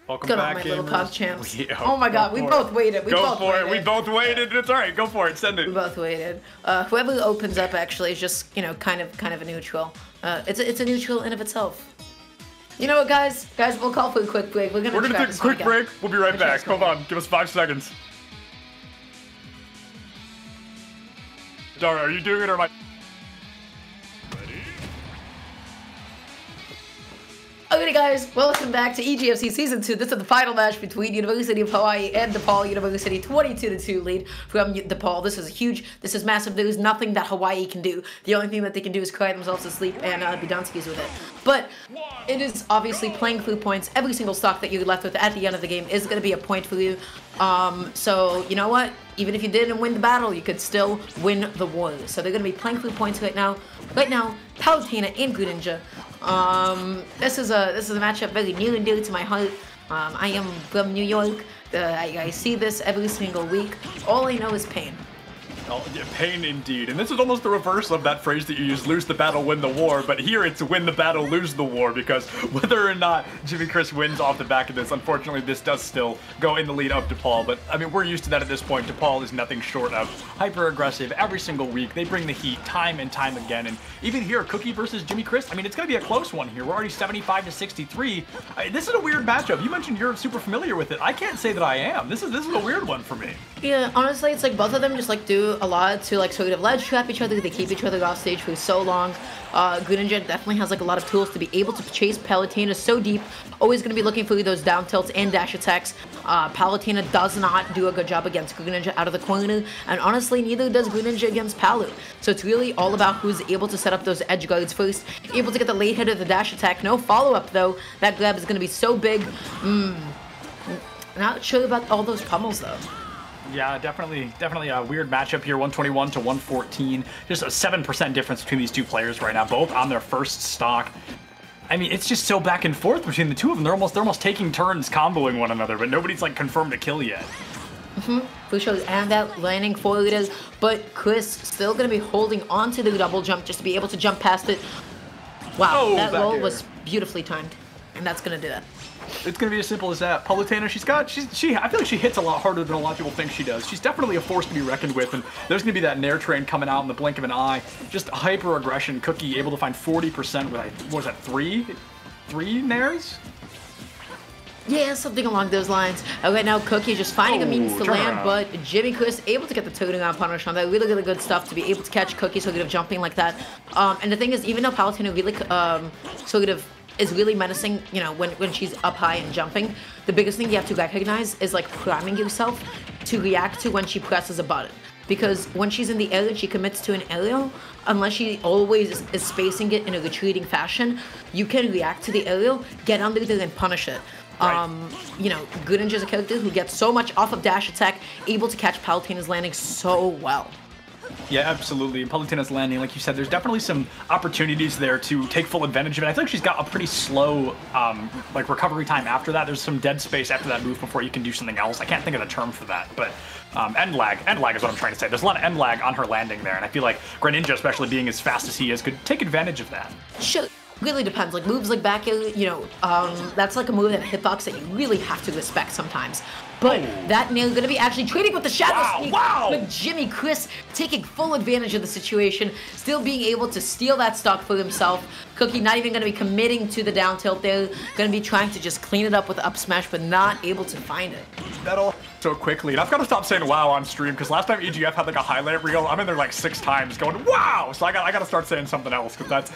Welcome Good back, on my little gamers. pug champs. Yeah, oh my god, we both waited. We go both for waited. it. We both waited. It's alright. Go for it. Send it. We both waited. Whoever opens up actually is just, you know, kind of a neutral. It's a neutral in of itself. You know what, guys? Guys, we'll call for a quick break. We're gonna take a quick break. We'll be right back. Hold on. Give us 5 seconds. Dara, are you doing it or am I? Alrighty guys, welcome back to EGFC Season 2. This is the final match between University of Hawaii and DePaul University. 22-2 lead from DePaul. This is huge. This is massive. There is nothing that Hawaii can do. The only thing that they can do is cry themselves to sleep and be Donskis with it. But it is obviously playing through points. Every single stock that you're left with at the end of the game is going to be a point for you. So, you know what? Even if you didn't win the battle, you could still win the war. So they're going to be playing through points right now. Right now, Palutena and Greninja. This is a matchup very near and dear to my heart. I am from New York. I see this every single week. All I know is pain. Oh, yeah, pain indeed. And this is almost the reverse of that phrase that you use, lose the battle, win the war. But here it's win the battle, lose the war, because whether or not jimikris wins off the back of this, unfortunately this does still go in the lead of DePaul. But I mean, we're used to that at this point. DePaul is nothing short of hyper-aggressive every single week. They bring the heat time and time again. And even here, Cooki versus jimikris, I mean, it's going to be a close one here. We're already 75-63. This is a weird matchup. You mentioned you're super familiar with it. I can't say that I am. This is a weird one for me. Yeah, honestly, it's like both of them just like do a lot to like sort of ledge trap each other. They keep each other off stage for so long. Greninja definitely has like a lot of tools to be able to chase Palutena so deep. Always going to be looking for those down tilts and dash attacks. Palutena does not do a good job against Greninja out of the corner, and honestly, neither does Greninja against Palu. So it's really all about who's able to set up those edge guards first, able to get the late hit of the dash attack. No follow-up though. That grab is going to be so big. Not sure about all those pummels though. Yeah, definitely a weird matchup here, 121 to 114. Just a 7% difference between these two players right now, both on their first stock. I mean, it's just so back and forth between the two of them. They're almost taking turns comboing one another, but nobody's like confirmed a kill yet. For sure, and that landing forward is, but Chris still going to be holding on to the double jump just to be able to jump past it. Wow, oh, that roll was beautifully timed, and that's going to do it. It's going to be as simple as that. Palutena, I feel like she hits a lot harder than a lot of people think she does. She's definitely a force to be reckoned with, and there's going to be that Nair train coming out in the blink of an eye. Just hyper-aggression. Cooki able to find 40% with, what was that, three Nairs? Yeah, something along those lines. Right now, Cooki just finding a means to land, but jimikris able to get the turnaround punish on that. Really good stuff to be able to catch Cooki sort of jumping like that. And the thing is, even though Palutena really sort of is really menacing, you know, when she's up high and jumping, the biggest thing you have to recognize is like priming yourself to react to when she presses a button. Because when she's in the air and she commits to an aerial, unless she always is spacing it in a retreating fashion, you can react to the aerial, get under there and punish it. Right. You know, Greninja is a character who gets so much off of dash attack, able to catch Palutena's landing so well. Yeah, absolutely. And Palutena's landing, like you said, there's definitely some opportunities there to take full advantage of it. I feel like she's got a pretty slow, like, recovery time after that. There's some dead space after that move before you can do something else. I can't think of the term for that, but end lag is what I'm trying to say. There's a lot of end lag on her landing there, and I feel like Greninja, especially being as fast as he is, could take advantage of that. Sure. Really depends. Like moves like back air, you know, that's like a move that hitbox that you really have to respect sometimes. But that Nair going to be actually trading with the Shadow Sneak. With jimikris taking full advantage of the situation, still being able to steal that stock for himself. Cooki not even going to be committing to the down tilt there. Going to be trying to just clean it up with the up smash, but not able to find it. That'll so quickly. And I've got to stop saying wow on stream, because last time EGF had like a highlight reel, I'm in there like 6 times going wow. So I got to start saying something else, because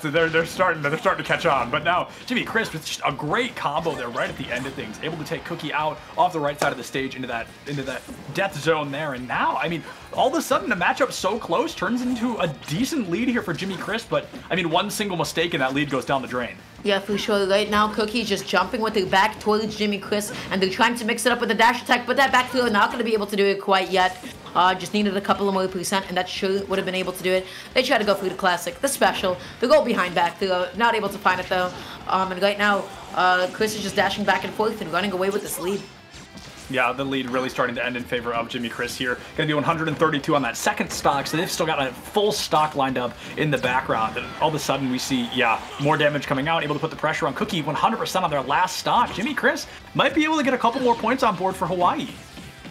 they're starting to catch on. But now jimikris with just a great combo there right at the end of things, able to take Cooki out off the right side of the stage into that death zone there. And now, I mean, all of a sudden the matchup so close turns into a decent lead here for jimikris, but I mean, one single mistake and that lead goes down the drain. Yeah, for sure. Right now, Cookie's just jumping with their back towards jimikris, and they're trying to mix it up with the dash attack, but that back throw not going to be able to do it quite yet. Just needed a couple of more percent, and that sure would have been able to do it. They try to go through the classic, the special, the goal behind back throw, not able to find it though. And right now, Chris is just dashing back and forth and running away with this lead. Yeah, the lead really starting to end in favor of jimikris here. Going to be 132 on that second stock, so they've still got a full stock lined up in the background. And all of a sudden we see, yeah, more damage coming out, able to put the pressure on Cooki 100% on their last stock. jimikris might be able to get a couple more points on board for Hawaii.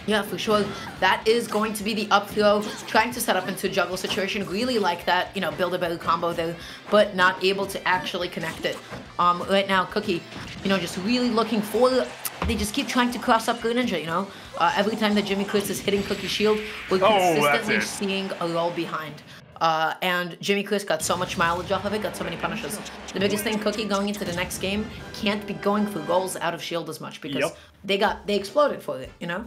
Yeah, for sure. That is going to be the up throw, trying to set up into a juggle situation. Really like that, you know, build a better combo there, but not able to actually connect it. Right now, Cooki, you know, just really looking for. They just keep trying to cross up Greninja, you know? Every time that jimikris is hitting Cookie's shield, we're consistently seeing a roll behind. And jimikris got so much mileage off of it, got so many punishes. The biggest thing, Cooki going into the next game can't be going for rolls out of shield as much because they exploded for it, you know?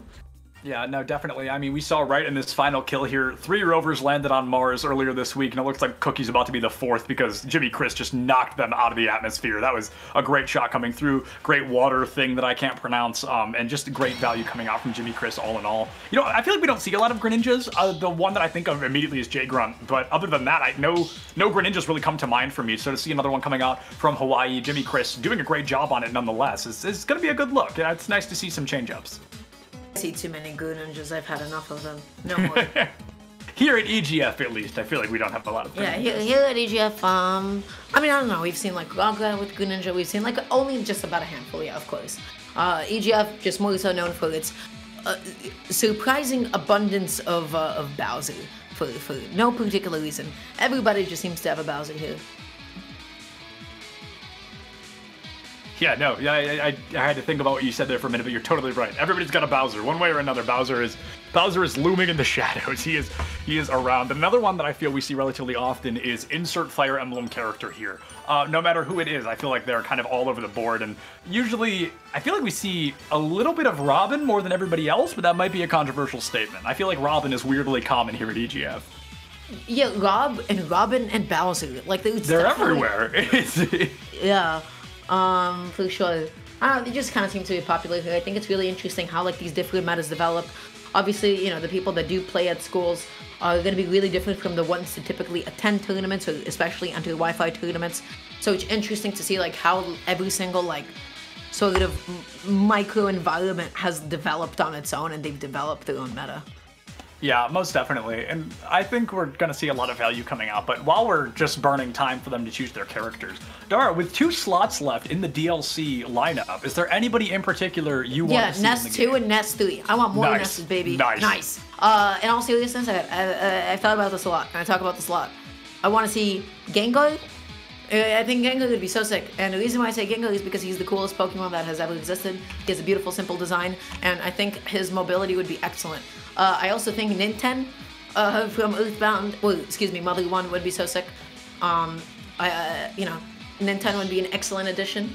Yeah, no, definitely. I mean, we saw right in this final kill here, 3 rovers landed on Mars earlier this week, and it looks like Cookie's about to be the 4th because jimikris just knocked them out of the atmosphere. That was a great shot coming through, great water thing that I can't pronounce, and just great value coming out from jimikris all in all. You know, I feel like we don't see a lot of Greninjas. The one that I think of immediately is J-Grunt, but other than that, no Greninjas really come to mind for me, so to see another one coming out from Hawaii, jimikris doing a great job on it nonetheless, is going to be a good look. Yeah, it's nice to see some change-ups. I see too many Greninjas. I've had enough of them. No more. Here at EGF, at least, I feel like we don't have a lot of Greninjas. Yeah, here at EGF, I mean, I don't know. We've seen like Raga with Greninja. We've seen like only just about a handful, yeah, of course. EGF just more so known for its surprising abundance of Bowser for no particular reason. Everybody just seems to have a Bowser here. Yeah, no, I had to think about what you said there for a minute, but you're totally right. Everybody's got a Bowser, one way or another. Bowser is looming in the shadows. He is around. Another one that I feel we see relatively often is insert Fire Emblem character here. No matter who it is, I feel like they're kind of all over the board, and usually I feel like we see a little bit of Robin more than everybody else, but that might be a controversial statement. I feel like Robin is weirdly common here at EGF. Yeah, Robin and Bowser, like they're everywhere. Yeah. For sure. They just kind of seem to be popular here. I think it's really interesting how like these different metas develop. Obviously, you know, the people that do play at schools are going to be really different from the ones that typically attend tournaments, or especially enter Wi-Fi tournaments. So it's interesting to see like how every single like sort of micro environment has developed on its own, and they've developed their own meta. Yeah, most definitely, and I think we're going to see a lot of value coming out, but while we're just burning time for them to choose their characters, Dara, with 2 slots left in the DLC lineup, is there anybody in particular you want to see Nest 2 and Nest 3. I want more Nests, baby. Nice. In all seriousness, I thought about this a lot, and I talk about this a lot. I want to see Gengar. I think Gengar would be so sick, and the reason why I say Gengar is because he's the coolest Pokemon that has ever existed. He has a beautiful, simple design, and I think his mobility would be excellent. I also think Ninten from Earthbound, Mother 1 would be so sick. You know, Ninten would be an excellent addition.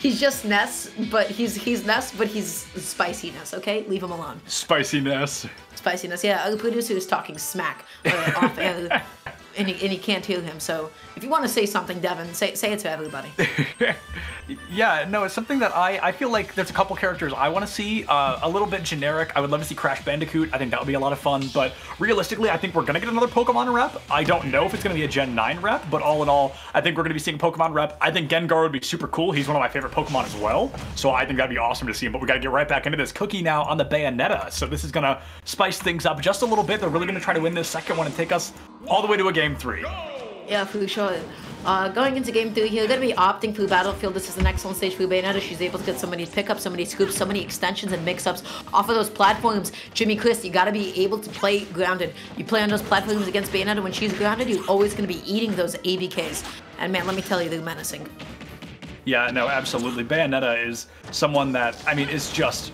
He's just Ness, but he's Ness, but he's spicy Ness, okay? Leave him alone. Spiciness. Spiciness, yeah. Our producer is talking smack off air, and he can't hear him, so if you want to say something, Devin, say it to everybody. Yeah, no, it's something that I feel like there's a couple characters I want to see, a little bit generic. I would love to see Crash Bandicoot. I think that would be a lot of fun, but realistically, I think we're going to get another Pokemon rep. I don't know if it's going to be a Gen 9 rep, but all in all, I think we're going to be seeing a Pokemon rep. I think Gengar would be super cool. He's one of my favorite Pokemon as well, so I think that'd be awesome to see him, but we got to get right back into this. Cooki now on the Bayonetta, so this is going to spice things up just a little bit. They're really going to try to win this second one and take us all the way to a Game 3. Yeah, for sure. Going into Game 3 here, going to be opting for Battlefield. This is an excellent stage for Bayonetta. She's able to get so many pickups, so many scoops, so many extensions and mix-ups off of those platforms. jimikris, you got to be able to play grounded. You play on those platforms against Bayonetta when she's grounded, you're always going to be eating those ABKs. And man, let me tell you, they're menacing. Yeah, no, absolutely. Bayonetta is someone that, I mean, is just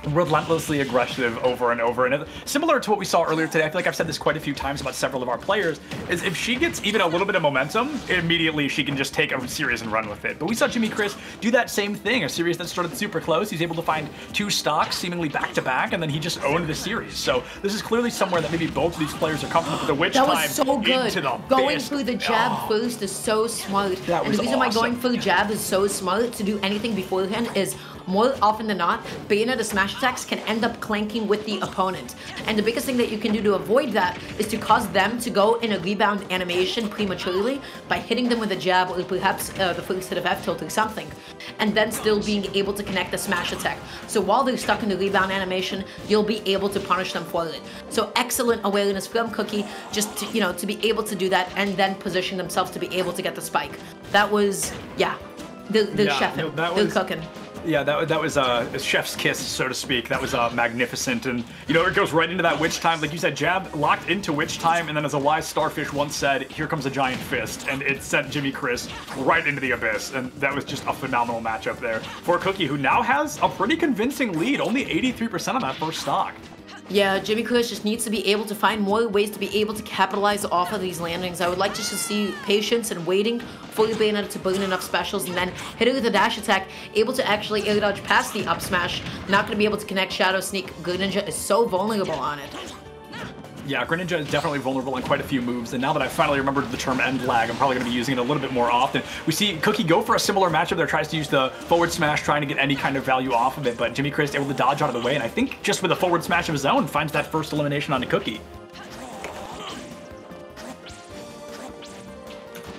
relentlessly aggressive over and over, and similar to what we saw earlier today. I feel like I've said this quite a few times about several of our players, is if she gets even a little bit of momentum, immediately she can just take a series and run with it. But we saw jimikris do that same thing, a series that started super close. He's able to find 2 stocks seemingly back to back, and then he just owned the series. So this is clearly somewhere that maybe both of these players are comfortable with the witch time. That was so good. Going through the jab first is so smart. And the reason why going for the jab is so smart to do anything beforehand is more often than not, Bayonetta smashes smash attacks can end up clanking with the opponent. And the biggest thing that you can do to avoid that is to cause them to go in a rebound animation prematurely by hitting them with a jab or perhaps the first hit of F tilt or something, and then still being able to connect the smash attack. So while they're stuck in the rebound animation, you'll be able to punish them for it. So excellent awareness from Cooki, just to, to be able to do that and then position themselves to be able to get the spike. That was, yeah, they're chefing, they're cooking. Yeah, that was a chef's kiss, so to speak. That was magnificent, and it goes right into that witch time. Like you said, jab locked into witch time, and then as a wise starfish once said, "Here comes a giant fist," and it sent jimikris right into the abyss, and that was just a phenomenal matchup there for Cooki, who now has a pretty convincing lead, only 83% on that first stock. Yeah, jimikris just needs to be able to find more ways to be able to capitalize off of these landings. I would like just to see patience and waiting for the Bayonetta to burn enough specials and then hit it with a dash attack, able to actually air dodge past the up smash, not going to be able to connect Shadow Sneak. Greninja is so vulnerable on it. Yeah, Greninja is definitely vulnerable on quite a few moves, and now that I finally remembered the term end lag, I'm probably going to be using it a little bit more often. We see Cooki go for a similar matchup there, tries to use the forward smash, trying to get any kind of value off of it, but jimikris is able to dodge out of the way, and I think just with a forward smash of his own, finds that first elimination onto Cooki.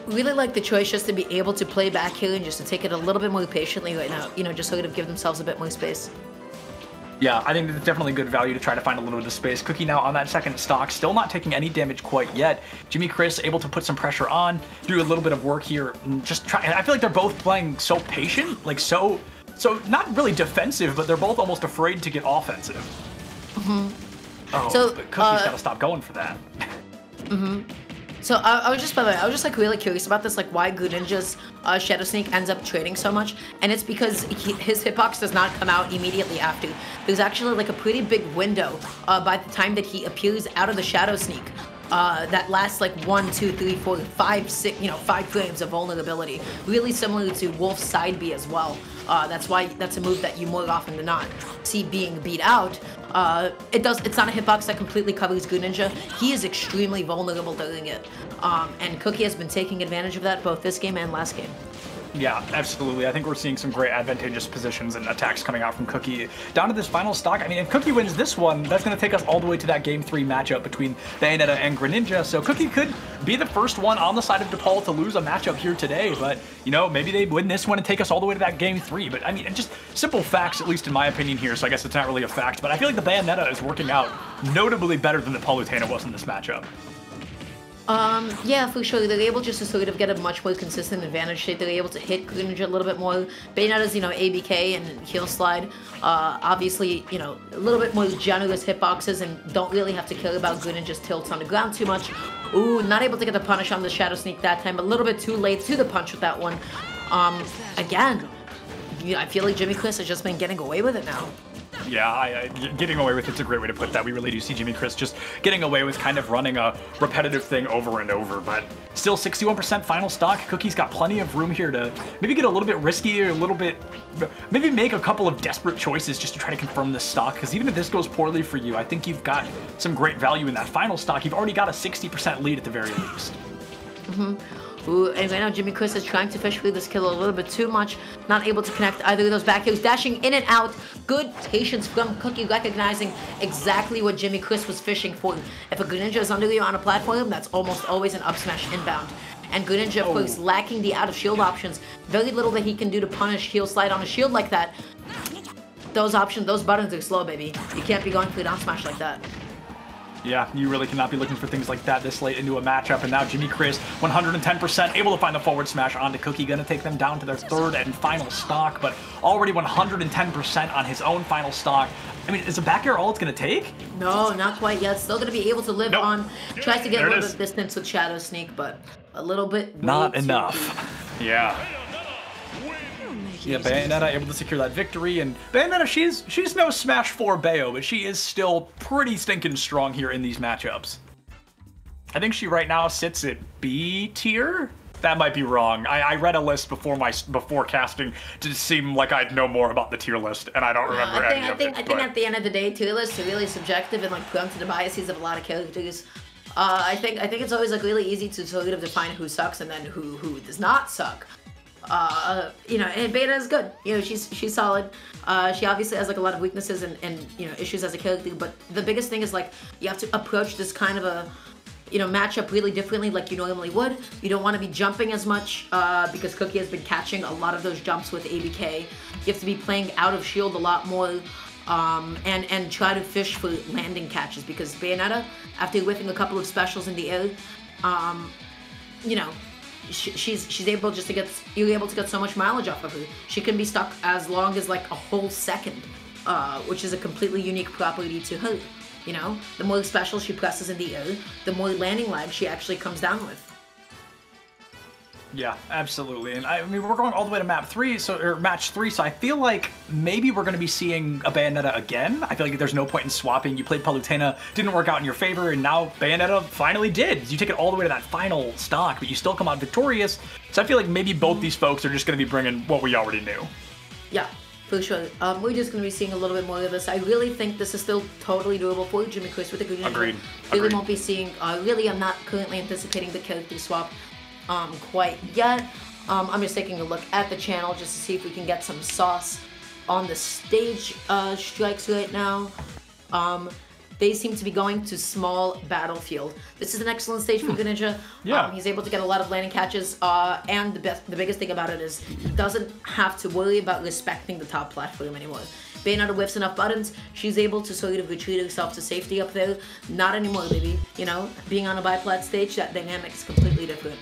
Really like the choice just to be able to play back here and just to take it a little bit more patiently right now, just sort of give themselves a bit more space. Yeah, I think it's definitely good value to try to find a little bit of space. Cooki now on that second stock, still not taking any damage quite yet. jimikris able to put some pressure on, do a little bit of work here, and just try. I feel like they're both playing so patient, like so not really defensive, but they're both almost afraid to get offensive. Mm-hmm. Oh, so, but Cookie's got to stop going for that. Mm-hmm. So I was just, by the way, I was just like really curious about this, like why Greninja's Shadow Sneak ends up trading so much, and it's because his hitbox does not come out immediately after. There's actually like a pretty big window by the time that he appears out of the Shadow Sneak. That lasts like 1, 2, 3, 4, 5, 6, 5 frames of vulnerability. Really similar to Wolf's side B as well. That's why that's a move that you more often than not see being beat out. It's not a hitbox that completely covers Greninja. He is extremely vulnerable during it. And Cooki has been taking advantage of that both this game and last game. Yeah, absolutely. I think we're seeing some great advantageous positions and attacks coming out from Cooki. Down to this final stock, I mean, if Cooki wins this one, that's going to take us all the way to that Game 3 matchup between Bayonetta and Greninja, so Cooki could be the first one on the side of DePaul to lose a matchup here today, but, maybe they win this one and take us all the way to that Game 3, but, I mean, just simple facts, at least in my opinion here, so I guess it's not really a fact, but I feel like the Bayonetta is working out notably better than the Palutena was in this matchup. Yeah, for sure. They're able just to sort of get a much more consistent advantage. They're able to hit Greninja a little bit more. Bayonetta's, ABK and heel slide. Obviously, a little bit more generous hitboxes and don't really have to care about Greninja's tilts on the ground too much. Ooh, not able to get the punish on the Shadow Sneak that time. A little bit too late to the punch with that one. Again, I feel like jimikris has just been getting away with it now. Yeah, getting away with it's a great way to put that. We really do see jimikris just getting away with kind of running a repetitive thing over and over, but still 61% final stock. Cookie's got plenty of room here to maybe get a little bit risky or maybe make a couple of desperate choices just to try to confirm this stock, because even if this goes poorly for you, I think you've got some great value in that final stock. You've already got a 60% lead at the very least. Mm-hmm. Ooh, and right now jimikris is trying to fish through this kill a little bit too much, not able to connect either of those back heels, dashing in and out. Good patience from Cooki, recognizing exactly what jimikris was fishing for. If a Greninja is under you on a platform, that's almost always an up smash inbound. And Greninja, of course, lacking the out of shield options, very little that he can do to punish heel slide on a shield like that. Those buttons are slow, baby. You can't be going for an up smash like that. Yeah, you really cannot be looking for things like that this late into a matchup, and now jimikris 110% able to find the forward smash onto Cooki, gonna take them down to their third and final stock, but already 110% on his own final stock. I mean, is a back air all it's gonna take? No, not quite yet. Still gonna be able to live on. Tries to get a little bit of distance with Shadow Sneak, but a little bit not enough. Yeah. Yeah, Bayonetta able to secure that victory, and Bayonetta, she's no Smash 4 Bayo, but she is still pretty stinking strong here in these matchups. I think she right now sits at B tier? That might be wrong. I read a list before casting to seem like I'd know more about the tier list, and I don't remember any of it. I think at the end of the day, tier lists are really subjective and like prone to the biases of a lot of characters. I think it's always like really easy to sort of define who sucks and then who does not suck. You know, and Bayonetta is good. You know, she's solid. She obviously has like a lot of weaknesses and you know, issues as a character, but the biggest thing is like you have to approach this kind of a, you know, matchup really differently like you normally would. You don't want to be jumping as much because Cooki has been catching a lot of those jumps with ABK. You have to be playing out of shield a lot more and try to fish for landing catches because Bayonetta, after whiffing a couple of specials in the air, you know, she's able just to get, you're able to get so much mileage off of her. She can be stuck as long as like a whole second, which is a completely unique property to her. You know, the more special she presses in the air, the more landing lag she actually comes down with. Yeah, absolutely. And I mean, we're going all the way to map 3, or match 3, so I feel like maybe we're going to be seeing a Bayonetta again. I feel like there's no point in swapping. You played Palutena, didn't work out in your favor, and now Bayonetta finally did. You take it all the way to that final stock, but you still come out victorious. So I feel like maybe both these folks are just going to be bringing what we already knew. Yeah. For sure. We're just going to be seeing a little bit more of this. I really think this is still totally doable for Jimikris with the Green Ninja. Agreed. Really won't be seeing, really I'm not currently anticipating the character swap quite yet. I'm just taking a look at the channel just to see if we can get some sauce on the stage strikes right now. They seem to be going to small battlefield. This is an excellent stage for Greninja. Yeah. He's able to get a lot of landing catches, and the biggest thing about it is he doesn't have to worry about respecting the top platform anymore. Bayonetta whiffs enough buttons, she's able to sort of retreat herself to safety up there. Not anymore, baby. You know, being on a biplat stage, that dynamic is completely different.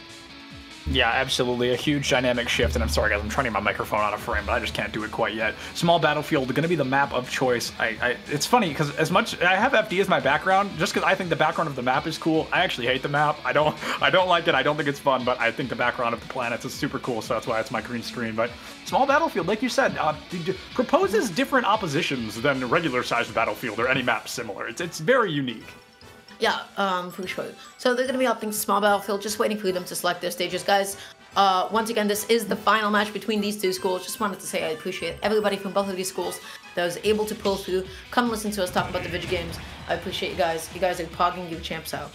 Yeah, absolutely. A huge dynamic shift, and I'm sorry guys, I'm trying to get my microphone out of frame, but I just can't do it quite yet. Small battlefield, going to be the map of choice. It's funny, because as much, I have FD as my background, just because I think the background of the map is cool. I actually hate the map. I don't like it, I don't think it's fun, but I think the background of the planets is super cool, so that's why it's my green screen. But small battlefield, like you said, proposes different oppositions than regular-sized battlefield or any map similar. It's very unique. Yeah, for sure. So they're going to be opting small battlefield, just waiting for them to select their stages. Guys, once again, this is the final match between these two schools. Just wanted to say I appreciate everybody from both of these schools that was able to pull through. Come listen to us talk about the video games. I appreciate you guys. You guys are pogging your champs out.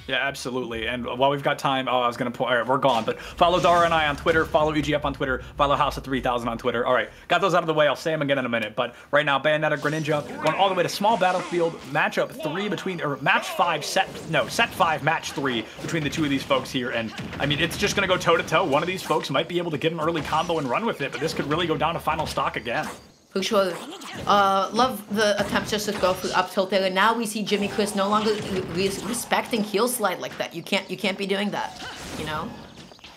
Yeah, absolutely. And while we've got time, I was going to point, all right, we're gone, but follow Dara and I on Twitter, follow EGF on Twitter, follow House of 3000 on Twitter. All right, got those out of the way. I'll say them again in a minute. But right now, Bayonetta, Greninja, going all the way to small battlefield, matchup 3 between, or match 5, set 5, match 3 between the two of these folks here. And I mean, it's just going to go toe to toe. One of these folks might be able to get an early combo and run with it, but this could really go down to final stock again. For sure. Love the attempts just to go for up tilt there. And now we see Jimikris no longer respecting heel slide like that. You can't be doing that, you know?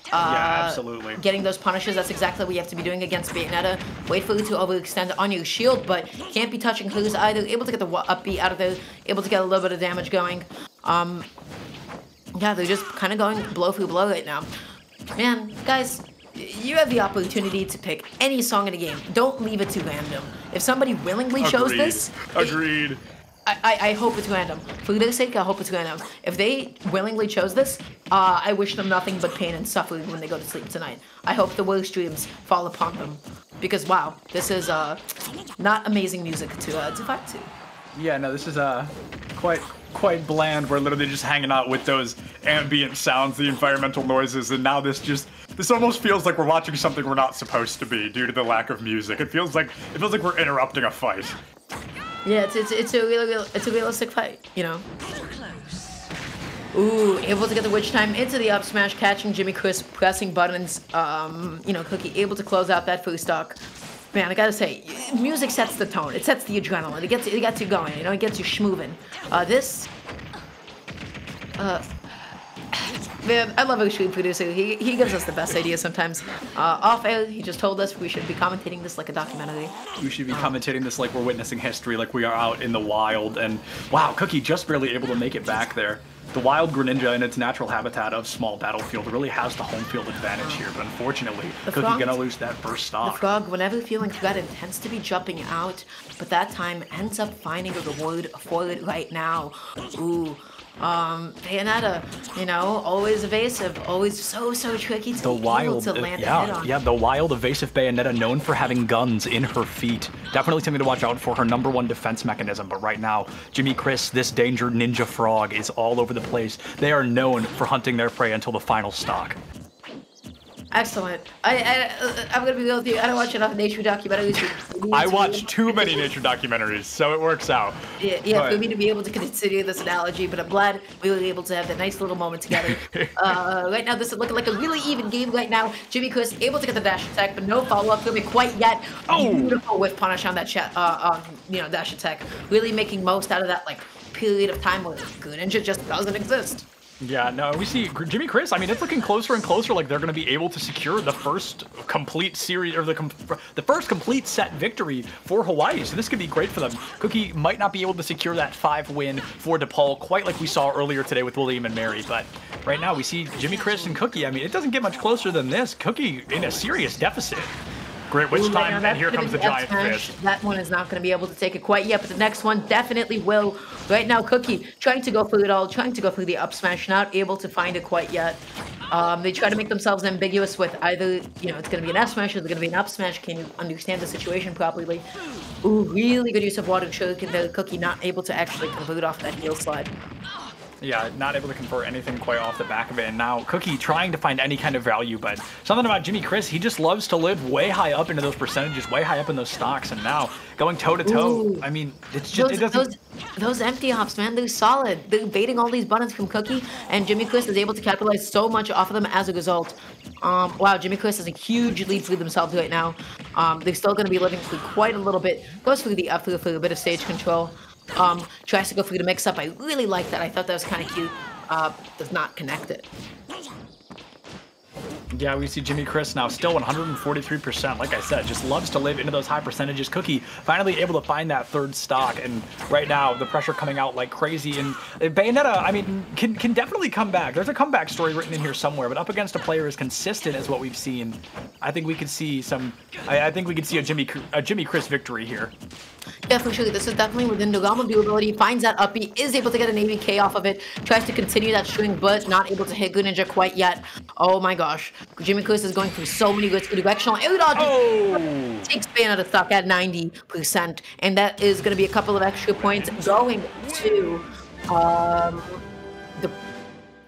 Yeah, absolutely. Getting those punishes, that's exactly what you have to be doing against Bayonetta. Wait for it to overextend on your shield, but can't be touching hers either. Able to get the up B out of there, able to get a little bit of damage going. Yeah, they're just kind of going blow for blow right now. Man, guys, you have the opportunity to pick any song in the game. Don't leave it to random. If somebody willingly chose this... Agreed. I hope it's random. For their sake, I hope it's random. If they willingly chose this, I wish them nothing but pain and suffering when they go to sleep tonight. I hope the worst dreams fall upon them. Because, wow, this is not amazing music to fight to. Yeah, no, this is quite bland. We're literally just hanging out with those ambient sounds, the environmental noises, and now this almost feels like we're watching something we're not supposed to be due to the lack of music. It feels like we're interrupting a fight. Yeah, it's a realistic fight, you know. Ooh, able to get the witch time into the up smash, catching Jimikris, pressing buttons. You know, Cooki able to close out that first stock. Man, I gotta say, music sets the tone. It sets the adrenaline. It gets you going. You know, it gets you schmoovin'. Man, I love our stream producer. He gives us the best ideas sometimes. Off air, he just told us we should be commentating this like a documentary. We should be commentating this like we're witnessing history, like we are out in the wild. And wow, Cooki just barely able to make it back there. The wild Greninja in its natural habitat of small battlefield really has the home field advantage here, but unfortunately, Cooki gonna lose that first stock. The frog, whenever feeling threatened, tends to be jumping out, but that time ends up finding a reward for it right now. Ooh. Bayonetta, you know, always evasive, always so tricky to able to land a hit on. Yeah, the wild, evasive Bayonetta, known for having guns in her feet. Definitely something to watch out for, her #1 defense mechanism, but right now, Jimikris, this danger ninja frog, is all over the place. They are known for hunting their prey until the final stock. Excellent. I'm gonna be real with you. I don't watch enough nature documentaries. I watch too many nature documentaries, so it works out. Yeah, for me to be able to continue this analogy, but I'm glad we were able to have that nice little moment together. Right now, this is looking like a really even game right now. jimikris able to get the dash attack, but no follow-up for me quite yet. Oh! Beautiful whiff punish on that dash attack. Really making most out of that like period of time where Greninja just doesn't exist. Yeah, no, we see jimikris. I mean, it's looking closer and closer like they're going to be able to secure the first complete series, or the first complete set victory for Hawaii. So this could be great for them. Cooki might not be able to secure that 5 win for DePaul quite like we saw earlier today with William and Mary, but right now we see jimikris and Cooki. I mean, it doesn't get much closer than this. Cooki in a serious deficit. Great witch time, and here comes the giant fish. That one is not going to be able to take it quite yet, but the next one definitely will. Right now, Cooki trying to go for it all, trying to go for the up smash, not able to find it quite yet. They try to make themselves ambiguous with either, it's going to be an F smash or it's going to be an up smash. Can you understand the situation properly? Ooh, really good use of water choke, and the Cooki not able to actually convert off that heel slide. Yeah, not able to convert anything quite off the back of it. And now Cooki trying to find any kind of value, but something about jimikris, he just loves to live way high up into those percentages, way high up in those stocks. And now going toe-to-toe, I mean, it's just, it doesn't... Those empty hops, man, they're solid. They're baiting all these buttons from Cooki, and jimikris is able to capitalize so much off of them as a result. Wow, jimikris has a huge lead for themselves right now. They're still going to be living through quite a little bit. Goes through the up for a bit of stage control. Tries to go through the mix-up. I really like that. I thought that was kind of cute. Does not connect it. Yeah, we see jimikris now still 143%. Like I said, just loves to live into those high percentages. Cooki finally able to find that third stock, and right now the pressure coming out like crazy. And Bayonetta, I mean, can definitely come back. There's a comeback story written in here somewhere, but up against a player as consistent as what we've seen, I think we could see some. I think we could see a jimikris victory here. Yeah, for sure. This is definitely within the realm of doability. Finds that up B, is able to get an ABK off of it. Tries to continue that string, but not able to hit Greninja quite yet. Oh my gosh. jimikris is going through so many risky directional air dodges. Takes Bayonetta stock at 90%. And that is going to be a couple of extra points going to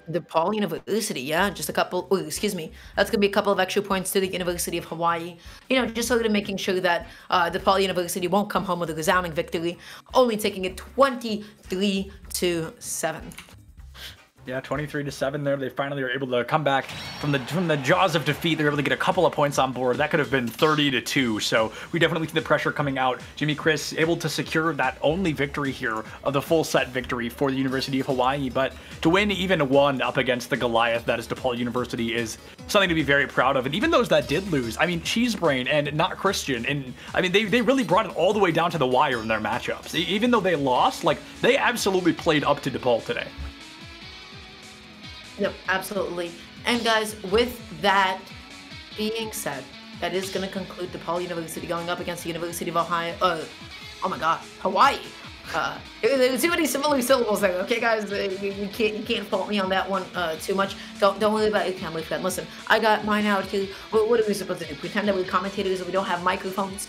DePaul University, yeah, just a couple, excuse me, that's going to be a couple of extra points to the University of Hawaii, just sort of making sure that DePaul University won't come home with a resounding victory, only taking it 23-7. Yeah, 23-7 there. They finally are able to come back from the jaws of defeat. They're able to get a couple of points on board. That could have been 30-2. So we definitely see the pressure coming out. jimikris able to secure that only victory here of the full set victory for the University of Hawaii. But to win even one up against the Goliath that is DePaul University is something to be very proud of. And even those that did lose, I mean, Cheesebrain and Not Christian, and I mean, they really brought it all the way down to the wire in their matchups. Even though they lost, like, they absolutely played up to DePaul today. Yep, absolutely. And guys, with that being said, that is going to conclude DePaul University going up against the University of Ohio. Oh my God, Hawaii. There's too many similar syllables there. Okay, guys, you can't fault me on that one too much. Don't worry about your family friend. Listen, I got mine out here. What are we supposed to do? Pretend that we're commentators and we don't have microphones?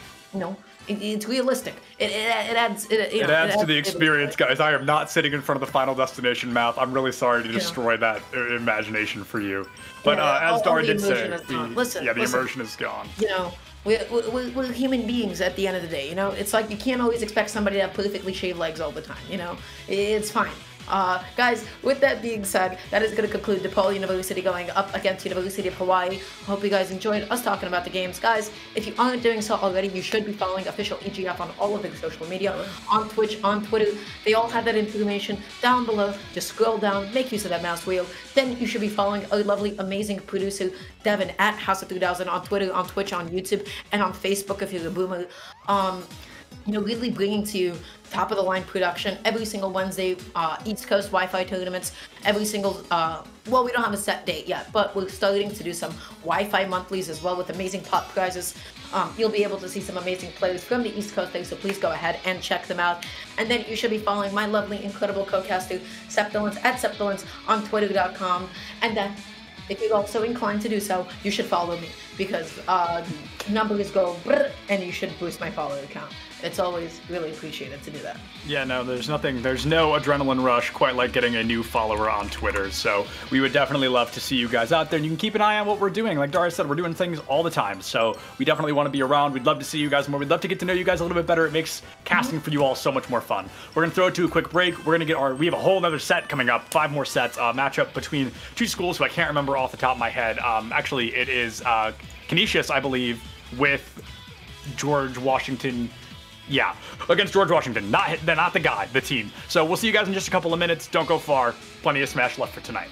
It's realistic. It adds to the experience, guys. I am not sitting in front of the Final Destination map. I'm really sorry to destroy that imagination for you. But as Dara did say, the immersion is gone. We're human beings at the end of the day. It's like you can't always expect somebody to have perfectly shaved legs all the time. It's fine. Guys, with that being said, that is going to conclude DePaul University going up against University of Hawaii. Hope you guys enjoyed us talking about the games. Guys, if you aren't doing so already, you should be following official EGF on all of their social media, on Twitch, on Twitter. They all have that information down below. Just scroll down, make use of that mouse wheel. Then you should be following our lovely, amazing producer, Devin, at House of 3000 on Twitter, on Twitch, on YouTube, and on Facebook if you're a boomer. Really bringing to you top-of-the-line production every single Wednesday, East Coast Wi-Fi tournaments, every single, well, we don't have a set date yet, but we're starting to do some Wi-Fi monthlies as well with amazing pot prizes. You'll be able to see some amazing players from the East Coast there, so please go ahead and check them out. And then you should be following my lovely, incredible co-caster, Septolence, at Septolence on Twitter.com. And then, if you're also inclined to do so, you should follow me, because numbers go brrr, and you should boost my follower account. It's always really appreciated to do that. Yeah, no, there's no adrenaline rush quite like getting a new follower on Twitter. So we would definitely love to see you guys out there, and you can keep an eye on what we're doing. Like Darius said, we're doing things all the time. So we definitely want to be around. We'd love to see you guys more. We'd love to get to know you guys a little bit better. It makes casting for you all so much more fun. We're gonna throw it to a quick break. We're gonna get we have a whole other set coming up, 5 more sets, matchup between 2 schools who I can't remember off the top of my head. Actually, it is Canisius, I believe, with George Washington. Yeah, against George Washington, not the guy, the team. So we'll see you guys in just a couple of minutes. Don't go far. Plenty of Smash left for tonight.